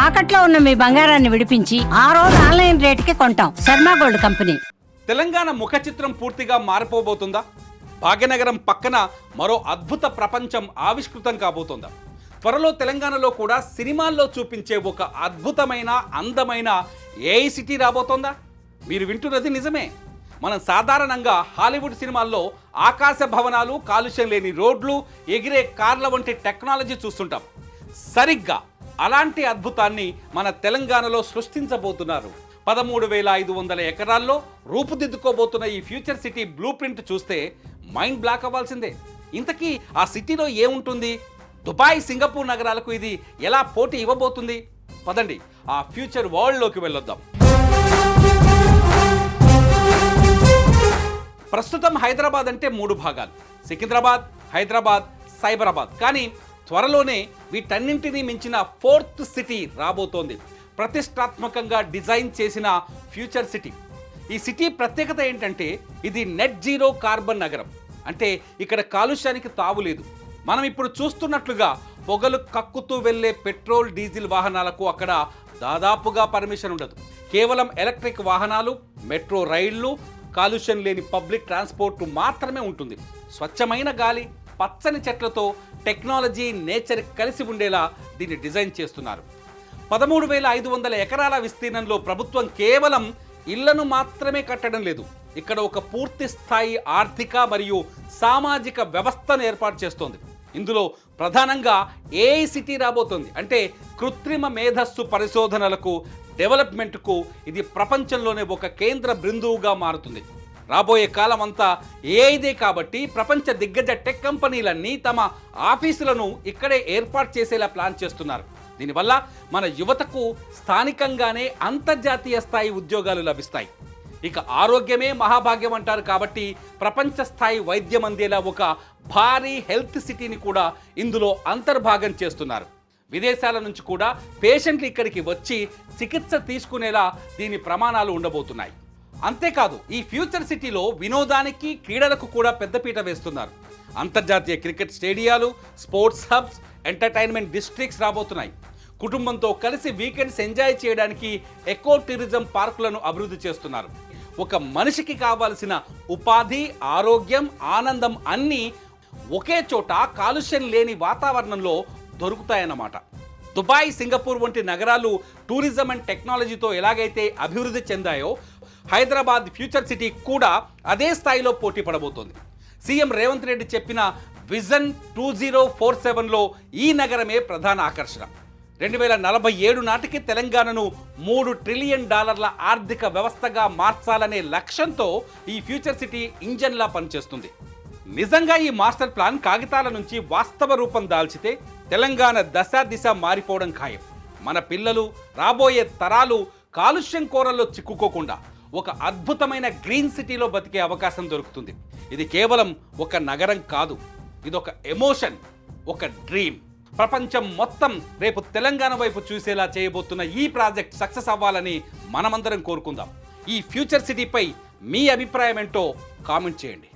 తాకట్లో ఉన్న మీ బంగారాన్ని విడిపించి ఆ రోజు ఆన్లైన్ రేటుకి కొంటాం. Sharma gold company. తెలంగాణ ముఖ చిత్రం పూర్తిగా మారిపోబోతుందా? భాగ్యనగరం పక్కన మరో అద్భుత ప్రపంచం ఆవిష్కృతం కాబోతోందా? త్వరలో తెలంగాణలో కూడా సినిమాల్లో చూపించే ఒక అద్భుతమైన అందమైన ఏఐ సిటీ రాబోతోందా? మీరు వింటున్నది నిజమే. మనం సాధారణంగా హాలీవుడ్ సినిమాల్లో ఆకాశ భవనాలు, కాలుష్యం లేని రోడ్లు, ఎగిరే కార్ల వంటి టెక్నాలజీ చూస్తుంటాం. సరిగ్గా అలాంటి అద్భుతాన్ని మన తెలంగాణలో సృష్టించబోతున్నారు. 13,500 ఎకరాల్లో రూపుదిద్దుకోబోతున్న ఈ ఫ్యూచర్ సిటీ బ్లూ ప్రింట్ చూస్తే మైండ్ బ్లాక్ అవ్వాల్సిందే. ఇంతకీ ఆ సిటీలో ఏముంటుంది? దుబాయ్, సింగపూర్ నగరాలకు ఇది ఎలా పోటీ ఇవ్వబోతుంది? పదండి ఆ ఫ్యూచర్ వరల్డ్లోకి వెళ్ళొద్దాం. ప్రస్తుతం హైదరాబాద్ అంటే 3 భాగాలు: సికింద్రాబాద్, హైదరాబాద్, సైబరాబాద్. కానీ త్వరలోనే వీటన్నింటినీ మించిన 4th సిటీ రాబోతోంది. ప్రతిష్టాత్మకంగా డిజైన్ చేసిన ఫ్యూచర్ సిటీ. ఈ సిటీ ప్రత్యేకత ఏంటంటే ఇది నెట్ జీరో కార్బన్ నగరం. అంటే ఇక్కడ కాలుష్యానికి తావులేదు. మనం ఇప్పుడు చూస్తున్నట్లుగా పొగలు కక్కుతూ వెళ్లే పెట్రోల్, డీజిల్ వాహనాలకు అక్కడ దాదాపుగా పర్మిషన్ ఉండదు. కేవలం ఎలక్ట్రిక్ వాహనాలు, మెట్రో రైళ్లు, కాలుష్యం లేని పబ్లిక్ ట్రాన్స్పోర్ట్ మాత్రమే ఉంటుంది. స్వచ్ఛమైన గాలి, పచ్చని చెట్లతో టెక్నాలజీ, నేచర్ కలిసి ఉండేలా దీన్ని డిజైన్ చేస్తున్నారు. 13,500 ఎకరాల విస్తీర్ణంలో ప్రభుత్వం కేవలం ఇళ్లను మాత్రమే కట్టడం లేదు. ఇక్కడ ఒక పూర్తి స్థాయి ఆర్థిక మరియు సామాజిక వ్యవస్థను ఏర్పాటు చేస్తోంది. ఇందులో ప్రధానంగా ఏఐ సిటీ రాబోతోంది. అంటే కృత్రిమ మేధస్సు పరిశోధనలకు, డెవలప్మెంట్కు ఇది ప్రపంచంలోనే ఒక కేంద్ర బిందువుగా మారుతుంది. రాబోయే కాలం అంతా ఏఐదే కాబట్టి ప్రపంచ దిగ్గజ టెక్ కంపెనీలన్నీ తమ ఆఫీసులను ఇక్కడే ఏర్పాటు చేసేలా ప్లాన్ చేస్తున్నారు. దీనివల్ల మన యువతకు స్థానికంగానే అంతర్జాతీయ స్థాయి ఉద్యోగాలు లభిస్తాయి. ఇక ఆరోగ్యమే మహాభాగ్యం అంటారు కాబట్టి ప్రపంచ స్థాయి వైద్యం అందేలా ఒక భారీ హెల్త్ సిటీని కూడా ఇందులో అంతర్భాగం చేస్తున్నారు. విదేశాల నుంచి కూడా పేషెంట్లు ఇక్కడికి వచ్చి చికిత్స తీసుకునేలా దీని ప్రమాణాలు ఉండబోతున్నాయి. అంతేకాదు ఈ ఫ్యూచర్ సిటీలో వినోదానికి, క్రీడలకు కూడా పెద్దపీట వేస్తున్నారు. అంతర్జాతీయ క్రికెట్ స్టేడియాలు, స్పోర్ట్స్ హబ్స్, ఎంటర్టైన్మెంట్ డిస్ట్రిక్ట్స్ రాబోతున్నాయి. కుటుంబంతో కలిసి వీకెండ్స్ ఎంజాయ్ చేయడానికి ఎకో టూరిజం పార్కులను అభివృద్ధి చేస్తున్నారు. ఒక మనిషికి కావాల్సిన ఉపాధి, ఆరోగ్యం, ఆనందం అన్నీ ఒకే చోట కాలుష్యం లేని వాతావరణంలో దొరుకుతాయన్నమాట. దుబాయ్, సింగపూర్ వంటి నగరాలు టూరిజం అండ్ టెక్నాలజీతో ఎలాగైతే అభివృద్ధి చెందాయో హైదరాబాద్ ఫ్యూచర్ సిటీ కూడా అదే స్థాయిలో పోటీ పడబోతోంది. సీఎం రేవంత్ రెడ్డి చెప్పిన విజన్ 2047లో ఈ నగరమే ప్రధాన ఆకర్షణ. 2047 నాటికి తెలంగాణను $3 ట్రిలియన్ ఆర్థిక వ్యవస్థగా మార్చాలనే లక్ష్యంతో ఈ ఫ్యూచర్ సిటీ ఇంజన్లా పనిచేస్తుంది. నిజంగా ఈ మాస్టర్ ప్లాన్ కాగితాల నుంచి వాస్తవ రూపం దాల్చితే తెలంగాణ దశ దిశ మారిపోవడం ఖాయం. మన పిల్లలు, రాబోయే తరాలు కాలుష్యం కోరల్లో చిక్కుకోకుండా ఒక అద్భుతమైన గ్రీన్ సిటీలో బతికే అవకాశం దొరుకుతుంది. ఇది కేవలం ఒక నగరం కాదు, ఇదొక ఎమోషన్, ఒక డ్రీమ్. ప్రపంచం మొత్తం రేపు తెలంగాణ వైపు చూసేలా చేయబోతున్న ఈ ప్రాజెక్ట్ సక్సెస్ అవ్వాలని మనమందరం కోరుకుందాం. ఈ ఫ్యూచర్ సిటీపై మీ అభిప్రాయం ఏంటో కామెంట్ చేయండి.